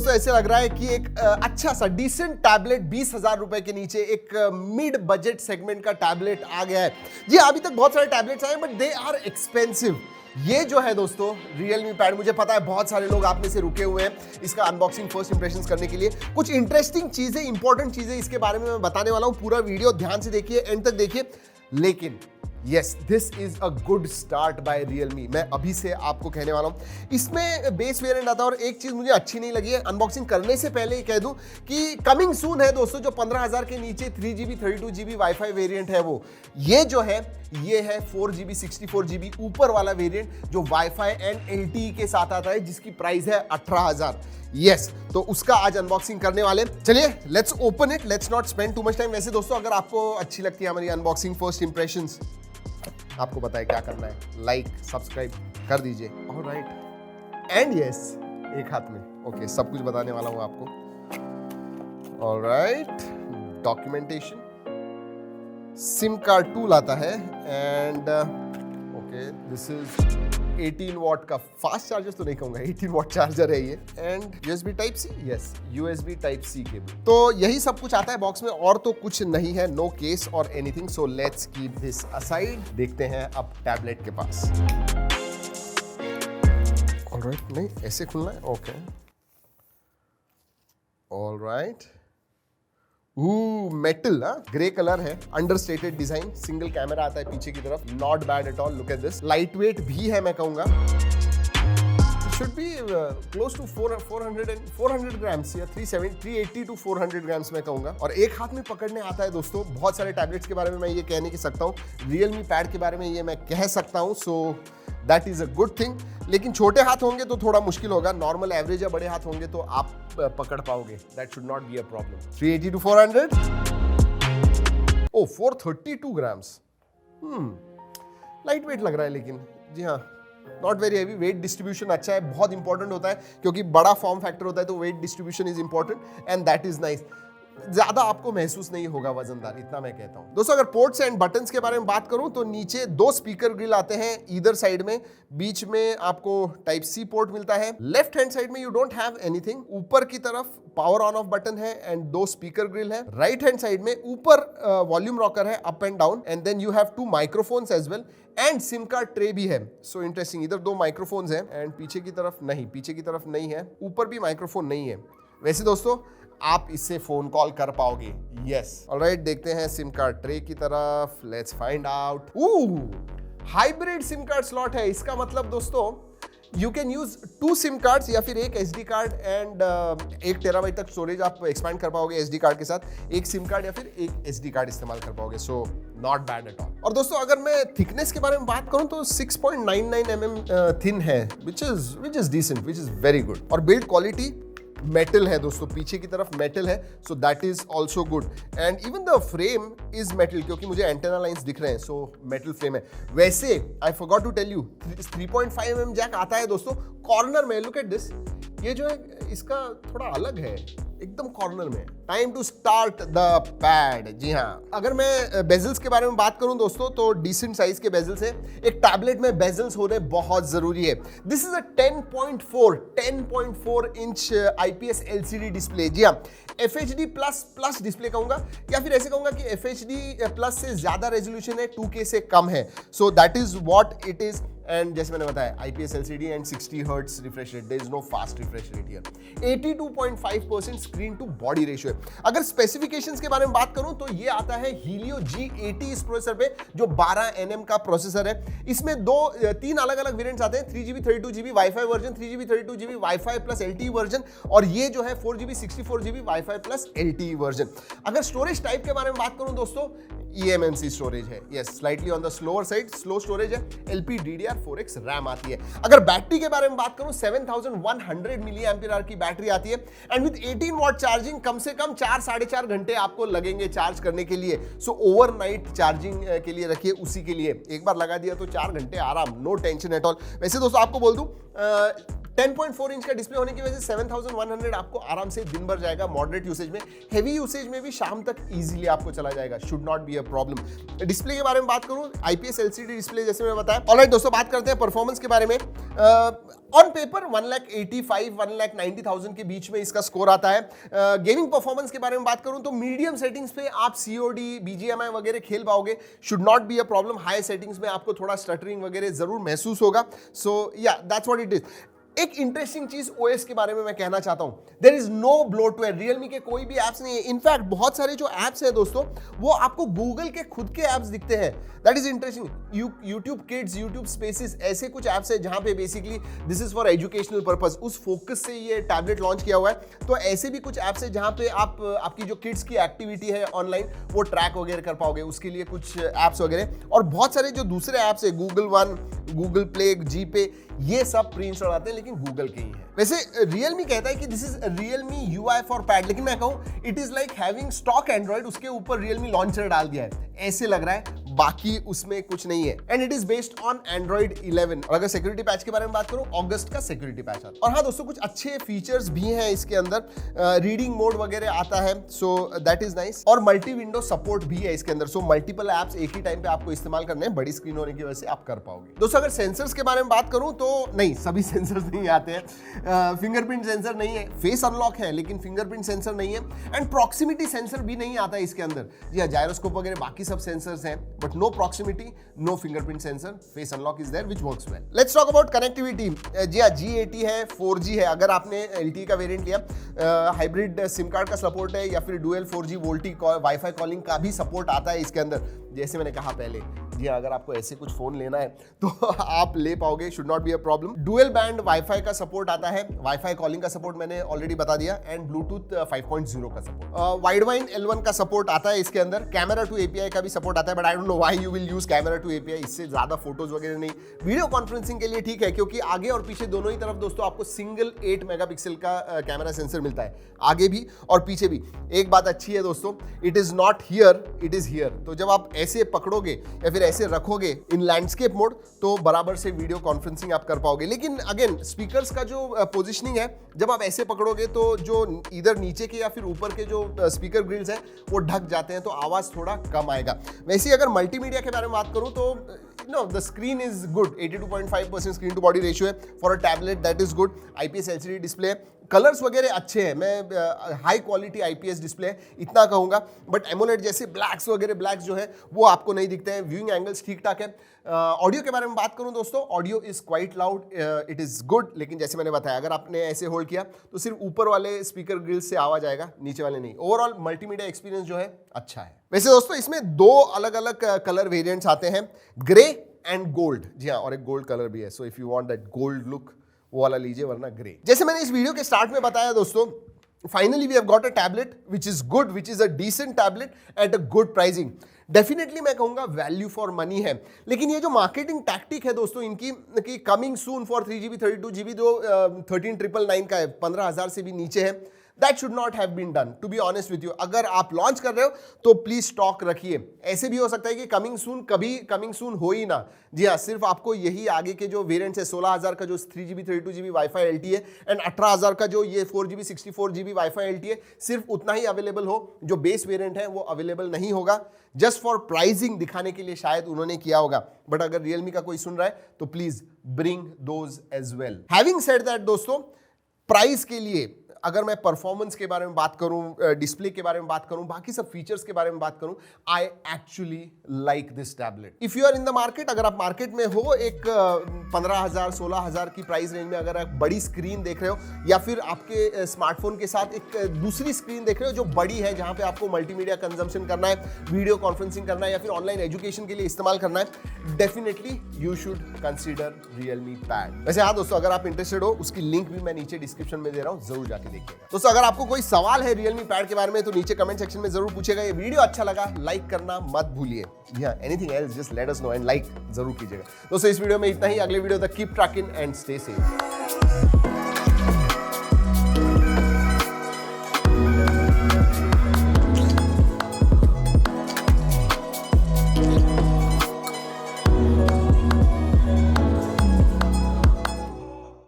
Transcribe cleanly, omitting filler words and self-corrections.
दोस्तों ऐसे लग रहा है कि एक अच्छा सा डिसेंट टैबलेट 20,000 रुपए के नीचे एक मिड बजट सेगमेंट का टैबलेट आ गया है। जी अभी तक बहुत सारे टैबलेट्स आए बट दे आर एक्सपेंसिव। ये जो है दोस्तों Realme पैड, मुझे पता है बहुत सारे लोग आप में से रुके हुए हैं इसका अनबॉक्सिंग फर्स्ट इंप्रेशंस करने के लिए। कुछ इंटरेस्टिंग चीजें, इंपॉर्टेंट चीजें इसके बारे में मैं बताने वाला हूं। पूरा वीडियो ध्यान से देखिए, एंड तक देखिए। लेकिन yes, this is a good start by Realme। मैं अभी से आपको कहने वाला हूं। इसमें बेस वेरिएंट आता है और एक चीज मुझे अच्छी नहीं लगी है, अनबॉक्सिंग करने से पहले ही कह दूं कि कमिंग सून है दोस्तों। जो 15,000 के नीचे 3GB 32GB वाईफाई वेरिएंट है वो ये जो है, ये है 4GB 64GB ऊपर वाला वेरिएंट जो वाईफाई एंड LTE के साथ आता है, जिसकी प्राइस है 18,000। यस, तो उसका आज अनबॉक्सिंग करने वाले। चलिए let's open it, let's not spend too much time. वैसे दोस्तों अगर आपको अच्छी लगती है हमारी अनबॉक्सिंग फर्स्ट इंप्रेशंस, आपको पता है क्या करना है, लाइक सब्सक्राइब कर दीजिए। ऑलराइट, एंड यस, एक हाथ में ओके सब कुछ बताने वाला हूं आपको। Alright, documentation, SIM card tool आता है and okay this is 18 watt का फास्ट चार्जर, तो नहीं कहूंगा 18 वॉट चार्जर है ये, and USB type C, yes USB type C cable. तो यही सब कुछ आता है बॉक्स में, और तो कुछ नहीं है, नो केस और anything. So let's keep this aside. देखते हैं अब टैबलेट के पास। ऑलराइट, नहीं ऐसे खुलना है, okay alright. Metal, grey colour है, अंडरस्टेटेड डिजाइन, सिंगल कैमरा आता है पीछे की तरफ, not bad at all. Look at this, light weight भी है, मैं कहूंगा should be close to 400 grams या 380 टू 400 ग्राम्स मैं कहूंगा। और एक हाथ में पकड़ने आता है दोस्तों। बहुत सारे टैबलेट्स के बारे में मैं ये कह नहीं सकता हूँ, Realme पैड के बारे में ये मैं कह सकता हूँ, सो that is a good thing. लेकिन छोटे हाथ होंगे तो थोड़ा मुश्किल होगा, नॉर्मल एवरेज या बड़े हाथ होंगे तो आप पकड़ पाओगे, that should not be a problem. 380 to 400, oh 432 grams, light weight लग रहा है, लेकिन जी हाँ not very heavy. Weight distribution अच्छा है, बहुत इंपॉर्टेंट होता है क्योंकि बड़ा फॉर्म फैक्टर होता है तो wait distribution is important and that is nice. ज्यादा आपको महसूस नहीं होगा वजनदार, इतना मैं कहता हूं। दोस्तों अगर पोर्ट्स एंड बटन्स के बारे में बात करूं तो नीचे 2 स्पीकर ग्रिल आते हैं ईदर साइड में। बीच में आपको टाइप सी पोर्ट मिलता है। लेफ्ट हैंड साइड में यू डोंट हैव एनीथिंग। ऊपर की तरफ पावर ऑन ऑफ बटन है एंड 2 स्पीकर ग्रिल है। राइट हैंड साइड में ऊपर वॉल्यूम रॉकर है up and down, and then you have 2 microphones as well, and SIM card tray भी है। सो इंटरेस्टिंग, इधर 2 माइक्रोफोन्स हैं एंड पीछे की तरफ नहीं, पीछे की तरफ नहीं है, ऊपर भी माइक्रोफोन नहीं है। वैसे दोस्तों आप इससे फोन कॉल कर पाओगे। यस, ऑलराइट, देखते हैं सिम कार्ड ट्रे की तरफ, let's find out. Hybrid SIM card slot है। इसका मतलब दोस्तों you can use 2 SIM cards या फिर एक SD कार्ड एंड 1 टेराबाइट तक स्टोरेज आप एक्सपैंड कर पाओगे SD कार्ड के साथ। एक सिम कार्ड या फिर एक SD कार्ड इस्तेमाल कर पाओगे, so not bad at all. और दोस्तों अगर मैं थिकनेस के बारे में बात करूं तो 6.99 mm थिन है, which is decent, which is very good. और बिल्ड क्वालिटी मेटल है दोस्तों, पीछे की तरफ मेटल है, so that is also good. And even the frame is metal, क्योंकि मुझे एंटेना लाइंस दिख रहे हैं, सो मेटल फ्रेम है। वैसे I forgot to tell you 3.5 mm jack आता है दोस्तों कॉर्नर में। लुक एट दिस, ये जो है इसका थोड़ा अलग है, एकदम कॉर्नर में। Time to start the pad. जी हाँ, अगर मैं बेजल्स के बारे में बात करूं दोस्तों तो डिसेंट साइज के बेजल्स है। एक टैबलेट में बेजल्स होने बहुत जरूरी है। This is a 10.4 inch IPS LCD display. जी हाँ, FHD प्लस डिस्प्ले कहूंगा, या फिर ऐसे कहूंगा कि FHD प्लस से ज्यादा रेजोल्यूशन है, 2K से कम है, so that is what it is. And जैसे मैंने बताया IPS LCD and 60 hertz refresh rate, there is no fast refresh rate here. 82.5% screen to body ratio है। अगर स्पेसिफिकेशंस के बारे में बात करूं तो ये आता है Helio G80 इस प्रोसेसर पे, जो 12 nm का प्रोसेसर है। इसमें 3 अलग अलग वेरिएंट्स आते हैं, 3GB 32GB wifi version, 3GB 32GB wifi plus LTE version, और ये जो है 4GB 64GB wifi plus LTE version. अगर स्टोरेज टाइप के बारे में बात करूं दोस्तों, eMMC स्टोरेज है, yes slightly on the slower side, slow storage है। LPDDR4X रैम आती है। अगर बैटरी के बारे में बात करूं 7100 mAh की बैटरी आती है, एंड विद 18 वॉट चार्जिंग कम से कम 4-4.5 घंटे आपको लगेंगे चार्ज करने के लिए। सो ओवरनाइट चार्जिंग के लिए रखिए, उसी के लिए एक बार लगा दिया तो 4 घंटे आराम, नो टेंशन एट ऑल। वैसे दोस्तों आपको बोल दूं 10.4 इंच का डिस्प्ले होने की वजह से 7100 आपको आराम से दिन भर जाएगा मॉडरेट यूसेज में। हेवी यूसेज में भी शाम तक इजीली आपको चला जाएगा, should not be a problem. Display के बारे में बात करूं, IPS LCD डिस्प्ले जैसे मैं बताया। ऑलराइट दोस्तों, बात करते हैं परफॉर्मेंस के बारे में। ऑन पेपर 1,85,000 के बीच में इसका स्कोर आता है। गेमिंग परफॉर्मेंस के बारे में बात करूं तो मीडियम सेटिंग्स पे आप COD, BGMI वगैरह खेल पाओगे, should not be a problem. High settings में आपको थोड़ा स्टटरिंग वगैरह जरूर महसूस होगा। So yeah that's what it is. एक इंटरेस्टिंग चीज OS के बारे में मैं कहना चाहता हूं, there is no bloatware. Realme के कोई भी एप्स नहीं है। इनफैक्ट बहुत सारे जो एप्स हैं दोस्तों, वो आपको गूगल के खुद के एप्स दिखते हैं। That is interesting. YouTube kids, YouTube spaces, ऐसे कुछ एप्स है जहां पे basically this is for educational purpose, उस फोकस से ये टैबलेट लॉन्च किया हुआ है। तो ऐसे भी कुछ एप्स है जहां पे आप आपकी जो किड्स की एक्टिविटी है ऑनलाइन वो ट्रैक वगैरह कर पाओगे, उसके लिए कुछ एप्स वगैरह। और बहुत सारे जो दूसरे एप्स है, गूगल वन, गूगल प्ले, जीपे, ये सब प्री इंस्टॉल आते हैं लेकिन गूगल के ही है। वैसे रियलमी कहता है कि this is Realme UI for pad, लेकिन मैं कहूं it is like having stock Android, उसके ऊपर रियलमी लॉन्चर डाल दिया है, ऐसे लग रहा है, बाकी उसमें कुछ नहीं है। And it is based on Android 11। और अगर सिक्योरिटी पैच के बारे में बात करूं, अगस्त का सिक्योरिटी पैच आता है। और हाँ दोस्तों, कुछ अच्छे फीचर्स भी हैं इसके अंदर, रीडिंग मोड वगैरह आता है, सो दैट इज नाइस। और मल्टी विंडो सपोर्ट भी है इसके अंदर, सो मल्टीपल एप्स एक ही टाइम पे आपको इस्तेमाल करने हैं, बड़ी स्क्रीन होने की वजह से आप कर पाओगे। दोस्तों अगर सेंसर्स के बारे में बात करूं तो नहीं, सभी सेंसर्स नहीं आते हैं। फिंगरप्रिंट सेंसर नहीं है, फेस अनलॉक है लेकिन फिंगरप्रिंट सेंसर नहीं है, एंड प्रॉक्सिमिटी सेंसर भी नहीं आता है इसके अंदर। जी हाँ, जायरोस्कोप वगैरह बाकी सब सेंसर्स हैं, but no proximity, no fingerprint sensor, face unlock is there which works well. Let's talk about connectivity. जी हाँ, G80 है, 4G है। अगर आपने LTE का वेरिएंट लिया, हाइब्रिड सिम कार्ड का सपोर्ट है, या फिर dual 4G VoLTE wifi calling का भी सपोर्ट आता है इसके अंदर, जैसे मैंने कहा पहले। जी अगर आपको ऐसे कुछ फोन लेना है तो आप ले पाओगे, should not be a problem. Dual band wifi का सपोर्ट आता है, वाईफाई कॉलिंग का सपोर्ट मैंने ऑलरेडी बता दिया, एंड ब्लूटूथ 5.0 का सपोर्ट। वाइडवाइन L1 का सपोर्ट आता है इसके अंदर। कैमरा टू API का भी सपोर्ट आता है, but I don't know why you will use camera two API, इससे ज्यादा फोटोज वगैरह नहीं। वीडियो कॉन्फ्रेंसिंग के लिए ठीक है, क्योंकि आगे और पीछे दोनों ही तरफ दोस्तों आपको सिंगल 8 मेगापिक्सल का कैमरा सेंसर मिलता है, आगे भी और पीछे भी। एक बात अच्छी है दोस्तों, it is not here, it is here. तो जब आप ऐसे पकड़ोगे या फिर ऐसे रखोगे इन लैंडस्केप मोड, तो बराबर से वीडियो कॉन्फ्रेंसिंग आप कर पाओगे। लेकिन अगेन स्पीकर्स का जो पोजीशनिंग है, जब आप ऐसे पकड़ोगे तो जो इधर नीचे के या फिर ऊपर के जो स्पीकर ग्रिल्स हैं वो ढक जाते हैं, तो आवाज थोड़ा कम आएगा। वैसे अगर मल्टीमीडिया के बारे में बात करूं तो no, the screen is good, 82.5% screen to body ratio है for a tablet, that is good. IPS LCD display है, कलर्स वगैरह अच्छे हैं, मैं हाई क्वालिटी IPS डिस्प्ले है इतना कहूंगा, बट एमोलेड जैसे ब्लैक्स वगैरह ब्लैक्स जो है वो आपको नहीं दिखते हैं। व्यूइंग एंगल्स ठीक ठाक है। ऑडियो के बारे में बात करूं दोस्तों, audio is quite loud, it is good, लेकिन जैसे मैंने बताया अगर आपने ऐसे होल्ड किया तो सिर्फ ऊपर वाले स्पीकर ग्रिल से आवाज आएगा, नीचे वाले नहीं। ओवरऑल मल्टीमीडिया एक्सपीरियंस जो है अच्छा है। वैसे दोस्तों इसमें 2 अलग अलग कलर वेरिएंट्स आते हैं, ग्रे एंड गोल्ड। जी हाँ, और एक गोल्ड कलर भी है, so if you want that gold look वो वाला लीजिए, वरना ग्रे। जैसे मैंने इस वीडियो के स्टार्ट में बताया दोस्तों, finally we have got a tablet which is good, which is a decent tablet at a good pricing. Definitely मैं कहूंगा वैल्यू फॉर मनी है, लेकिन ये जो मार्केटिंग टैक्टिक है दोस्तों इनकी कि coming soon for 3GB 32GB जो 13,999 का है, 15,000 से भी नीचे है, that should not have been done, to be honest with you. अगर आप लॉन्च कर रहे हो तो प्लीज स्टॉक रखिए। ऐसे भी हो सकता है कि कमिंग सून कभी कमिंग सून हो ही ना। जी हाँ, सिर्फ आपको यही आगे के जो वेरिएंट्स है, 16,000 का जो 3GB 32GB वाईफाई LTE है, एंड 18,000 का जो ये 4GB 64GB वाईफाई LTE है, सिर्फ उतना ही अवेलेबल हो। जो बेस वेरिएंट है वो अवेलेबल नहीं होगा, जस्ट फॉर प्राइसिंग दिखाने के लिए शायद उन्होंने किया होगा। बट अगर रियलमी का कोई सुन रहा है तो please bring those as well. Having said that दोस्तों, प्राइस के लिए अगर मैं परफॉर्मेंस के बारे में बात करूं, डिस्प्ले के बारे में बात करूं, बाकी सब फीचर्स के बारे में बात करूं, I actually like this tablet. If you are in the market, अगर आप मार्केट में हो, एक 15,000 16,000 की प्राइस रेंज में अगर आप बड़ी स्क्रीन देख रहे हो, या फिर आपके स्मार्टफोन के साथ एक दूसरी स्क्रीन देख रहे हो जो बड़ी है, जहां पे आपको मल्टीमीडिया कंजम्पशन करना है, वीडियो कॉन्फ्रेंसिंग करना है, या फिर ऑनलाइन एजुकेशन के लिए इस्तेमाल करना है, definitely you should consider Realme pad. वैसे हाँ दोस्तों, अगर आप इंटरेस्टेड हो, उसकी लिंक भी मैं नीचे डिस्क्रिप्शन में दे रहा हूं, जरूर जाके देखिएगा। दोस्तों अगर आपको कोई सवाल है रियलमी पैड के बारे में तो नीचे कमेंट सेक्शन में जरूर पूछेगा। ये वीडियो अच्छा लगा लाइक करना मत भूलिए। Anything else just let us know and like जरूर कीजिएगा। दोस्तों इस वीडियो में इतना ही। अगले वीडियो तक keep trekking and stay safe.